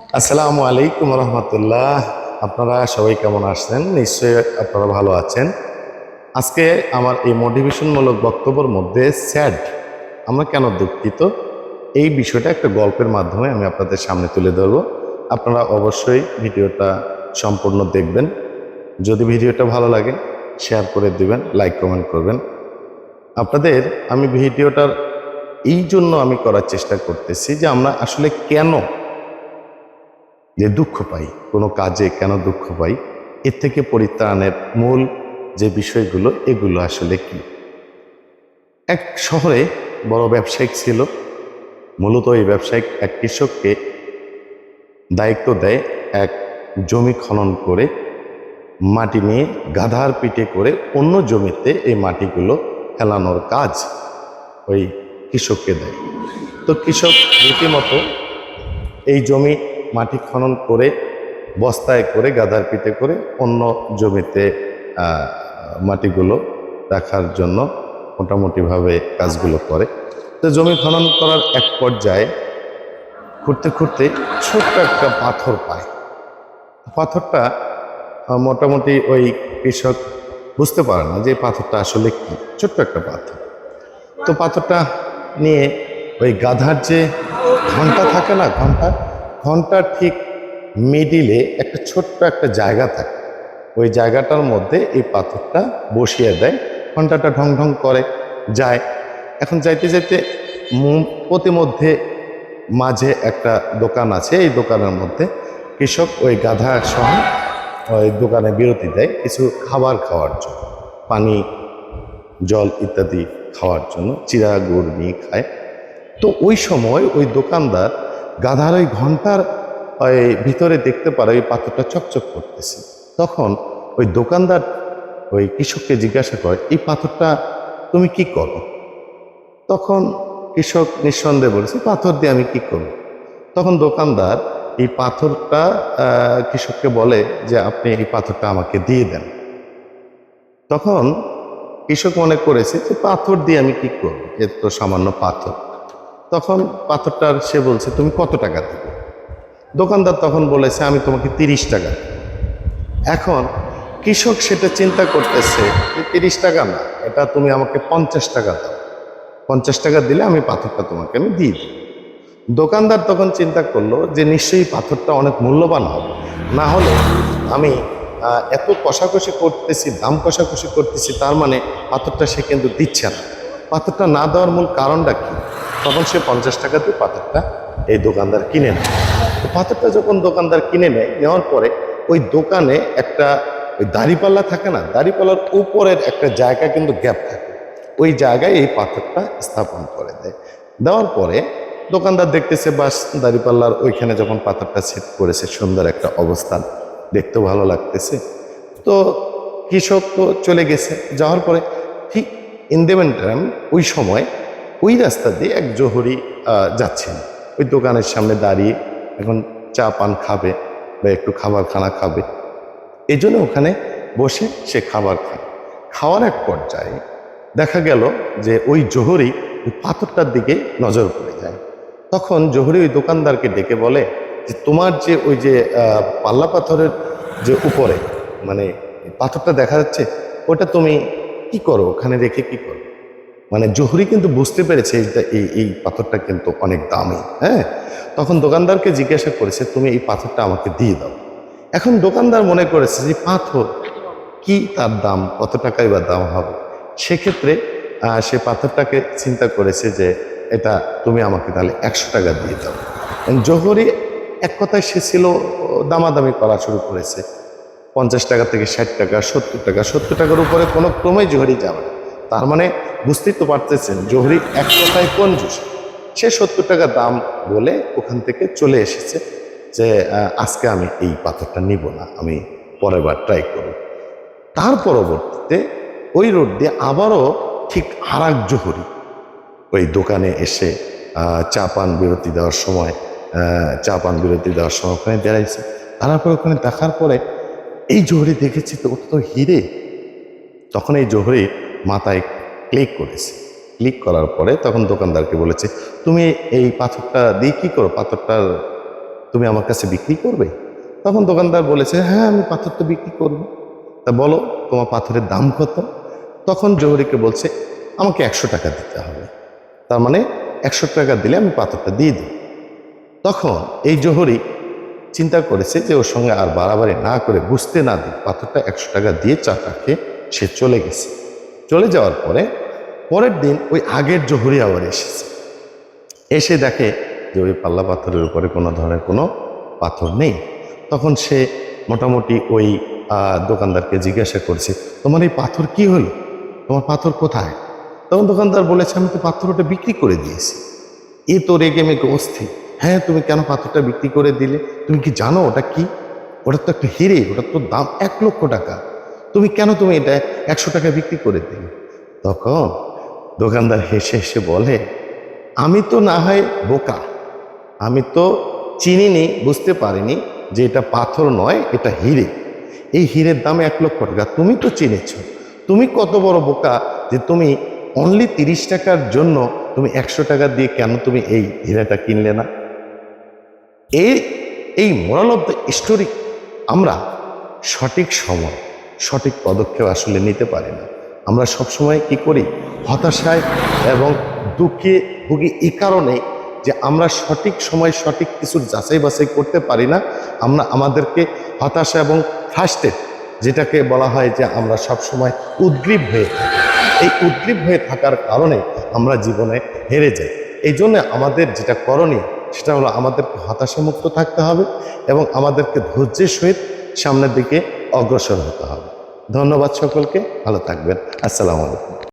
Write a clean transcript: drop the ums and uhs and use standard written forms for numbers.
আসসালামু আলাইকুম রহমতুল্লাহ। আপনারা সবাই কেমন আছেন? নিশ্চয়ই আপনারা ভালো আছেন। আজকে আমার এই মোটিভেশনমূলক বক্তব্যের মধ্যে স্যাড, আমরা কেন দুঃখিত, এই বিষয়টা একটা গল্পের মাধ্যমে আমি আপনাদের সামনে তুলে ধরব। আপনারা অবশ্যই ভিডিওটা সম্পূর্ণ দেখবেন। যদি ভিডিওটা ভালো লাগে শেয়ার করে দিবেন, লাইক কমেন্ট করবেন। আপনাদের আমি ভিডিওটার এই জন্য আমি করার চেষ্টা করতেছি যে আমরা আসলে কেন দুঃখ পাই, কোনো কাজে কেন দুঃখ পাই, এর থেকে পরিত্রাণের মূল যে বিষয়গুলো এগুলো আসলে কি। এক শহরে বড় ব্যবসায়িক ছিল। মূলত এই ব্যবসায়িক এক কৃষককে দায়িত্ব দেয় এক জমি খনন করে মাটি নিয়ে গাধার পিঠে করে অন্য জমিতে এই মাটিগুলো ফেলানোর কাজ ওই কৃষককে দেয়। তো কৃষক রীতিমতো এই জমি মাটি খনন করে বস্তায় করে গাধার পিঠে করে অন্য জমিতে মাটিগুলো রাখার জন্য মোটামুটিভাবে কাজগুলো করে। তো জমি খনন করার এক পর্যায়ে খুঁড়তে খুঁড়তে ছোট্ট একটা পাথর পায়। পাথরটা মোটামুটি ওই কৃষক বুঝতে পারে না যে পাথরটা আসলে কি, ছোট্ট একটা পাথর। তো পাথরটা নিয়ে ওই গাধার যে ঘন্টা থাকে না, ঘন্টার ঠিক মিডিলে একটা ছোট্ট একটা জায়গা থাকে। ওই জায়গাটার মধ্যে এই পাথরটা বসিয়ে দেয়। ঘন্টাটা ঢং ঢং করে যায়। এখন যাইতে যাইতে প্রতিমধ্যে মাঝে একটা দোকান আছে। এই দোকানের মধ্যে কৃষক ওই গাধা সহ ওই দোকানে বিরতি দেয় কিছু খাবার খাওয়ার জন্য, পানি জল ইত্যাদি খাওয়ার জন্য, চিরা গুড় নিয়ে খায়। তো ওই সময় ওই দোকানদার গাধার ওই ঘন্টার ওই ভিতরে দেখতে পারে ওই পাথরটা চকচক করতেছে। তখন ওই দোকানদার ওই কৃষককে জিজ্ঞাসা করে, এই পাথরটা তুমি কি করো? তখন কৃষক নিঃসন্দেহে বলেছে, পাথর দিয়ে আমি কি করব? তখন দোকানদার এই পাথরটা কৃষককে বলে যে আপনি এই পাথরটা আমাকে দিয়ে দেন। তখন কৃষক মনে করেছে যে পাথর দিয়ে আমি কি করব, এর তো সামান্য পাথর। তখন পাথরটার সে বলছে, তুমি কত টাকা দেবে? দোকানদার তখন বলেছে, আমি তোমাকে 30 টাকা দেব। এখন কৃষক সেটা চিন্তা করতেছে যে 30 টাকা না, এটা তুমি আমাকে 50 টাকা দাও। 50 টাকা দিলে আমি পাথরটা তোমাকে আমি দিয়ে দিই। দোকানদার তখন চিন্তা করলো যে নিশ্চয়ই পাথরটা অনেক মূল্যবান হবে, না হলে আমি এত কষাকষি করতেছি, দাম কষাকষি করতেছি, তার মানে পাথরটা সে কিন্তু দিচ্ছে না। পাথরটা না দেওয়ার মূল কারণটা কি? তখন সে 50 টাকা দিয়ে পাথরটা এই দোকানদার কিনে নেয়। তো পাথরটা যখন দোকানদার কিনে নেয়, নেওয়ার পরে ওই দোকানে একটা ওই দাড়িপাল্লা থাকে না, দাড়িপাল্লার উপরের একটা জায়গা কিন্তু গ্যাপ থাকে, ওই জায়গায় এই পাথরটা স্থাপন করে দেয়। দেওয়ার পরে দোকানদার দেখতেছে, বাস দাড়িপাল্লার ওইখানে যখন পাথরটা সেট করেছে, সুন্দর একটা অবস্থান, দেখতেও ভালো লাগতেছে। তো কৃষক তো চলে গেছে। যাওয়ার পরে ঠিক ইন দ্য মেন্টারাম ওই সময় ওই রাস্তা দিয়ে এক জহুরি যাচ্ছেন, ওই দোকানের সামনে দাঁড়িয়ে এখন চা পান খাবে বা একটু খাবার খানা খাবে, এই জন্য ওখানে বসে সে খাবার খায়। খাওয়ার এক পর্যায়ে দেখা গেল যে ওই জহুরি ওই পাথরটার দিকে নজর পড়ে যায়। তখন জহুরি ওই দোকানদারকে ডেকে বলে যে তোমার যে ওই যে পাল্লা পাথরের যে উপরে মানে পাথরটা দেখা যাচ্ছে, ওটা তুমি কি করো, ওখানে রেখে কি করো? মানে জহুরি কিন্তু বুঝতে পেরেছে এই এই পাথরটা কিন্তু অনেক দামি। হ্যাঁ, তখন দোকানদারকে জিজ্ঞাসা করেছে, তুমি এই পাথরটা আমাকে দিয়ে দাও। এখন দোকানদার মনে করেছে যে পাথর কি, তার দাম কত টাকাই বা দাম হবে। সেক্ষেত্রে সে পাথরটাকে চিন্তা করেছে যে এটা তুমি আমাকে তাহলে 100 টাকা দিয়ে দাও। জহুরি এক কথায় সে ছিল দামাদামি করা শুরু করেছে। 50 টাকা থেকে 60 টাকা, 70 টাকা, 70 টাকার উপরে কোনো ক্রমেই জহুরি যাবে না। তার মানে বুঝতেই তো পারতেছেন জহুরি এক কথায় কঞ্জুস। সে 70 টাকা দাম বলে ওখান থেকে চলে এসেছে যে আজকে আমি এই পাথরটা নিব না, আমি পরের বার ট্রাই করব। তার পরবর্তীতে ওই রোড দিয়ে আবারও ঠিক আর এক জহুরি ওই দোকানে এসে চা পান বিরতি দেওয়ার সময় ওখানে দাঁড়াইছে। তারপরে ওখানে দেখার পরে এই জহুরি দেখেছি তো ওটা তো হিরে। তখন এই জহুরি মাথায় ক্লিক করেছে। ক্লিক করার পরে তখন দোকানদারকে বলেছে, তুমি এই পাথরটা দিয়ে কি করো, পাথরটার তুমি আমার কাছে বিক্রি করবে? তখন দোকানদার বলেছে, হ্যাঁ আমি পাথর তো বিক্রি করব। তা বলো তোমার পাথরের দাম কত? তখন জহুরিকে বলছে, আমাকে 100 টাকা দিতে হবে। তার মানে 100 টাকা দিলে আমি পাথরটা দিয়ে দিই। তখন এই জহুরি চিন্তা করেছে যে ওর সঙ্গে আর বাড়াবাড়ি না করে, বুঝতে না দিই, পাথরটা 100 টাকা দিয়ে চাটা খেয়ে সে চলে গেছে। চলে যাওয়ার পরে পরের দিন ওই আগের জহুরি আবার এসেছে। এসে দেখে যে ওই পাল্লা পাথরের উপরে কোনো ধরনের কোনো পাথর নেই। তখন সে মোটামুটি ওই দোকানদারকে জিজ্ঞাসা করছে, তোমার এই পাথর কি হলো, তোমার পাথর কোথায়? তখন দোকানদার বলেছে, আমি তো পাথর ওটা বিক্রি করে দিয়েছি। এ তো রেগে মেগে অস্থির, হ্যাঁ তুমি কেন পাথরটা বিক্রি করে দিলে? তুমি কি জানো ওটা কি? ওটা তো একটা হিরে, ওটার তো দাম 1,00,000 টাকা। তুমি এটা 100 টাকা বিক্রি করে দিলে? তখন দোকানদার হেসে হেসে বলে, আমি তো না হয় বোকা, আমি তো চিনিনি, বুঝতে পারিনি যে এটা পাথর নয়, এটা হিরে। এই হিরের দাম 1,00,000 টাকা, তুমি তো চিনেছ। তুমি কত বড় বোকা যে তুমি অনলি 30 টাকার জন্য তুমি 100 টাকা দিয়ে কেন তুমি এই হীরাটা কিনলে না? এই এই মোরাল অফ দ্য স্টোরি, আমরা সঠিক সময় সঠিক পদক্ষেপ আসলে নিতে পারি না। আমরা সবসময় কি করি, হতাশায় এবং দুঃখে ভুগি এই কারণে যে আমরা সঠিক সময় সঠিক কিছুর যাচাই বাছাই করতে পারি না। আমরা আমাদেরকে হতাশা এবং ফ্রাস্ট্রেট, যেটাকে বলা হয় যে আমরা সবসময় উদ্গ্রীব হয়ে থাকি, এই উদ্গ্রীব হয়ে থাকার কারণে আমরা জীবনে হেরে যাই। এই জন্য আমাদের যেটা করণীয় সেটা হলো আমাদেরকে হতাশামুক্ত থাকতে হবে এবং আমাদেরকে ধৈর্যের সহিত সামনের দিকে অগ্রসর হতে হবে। ধন্যবাদ সকলকে, ভালো থাকবেন। আসসালামু আলাইকুম।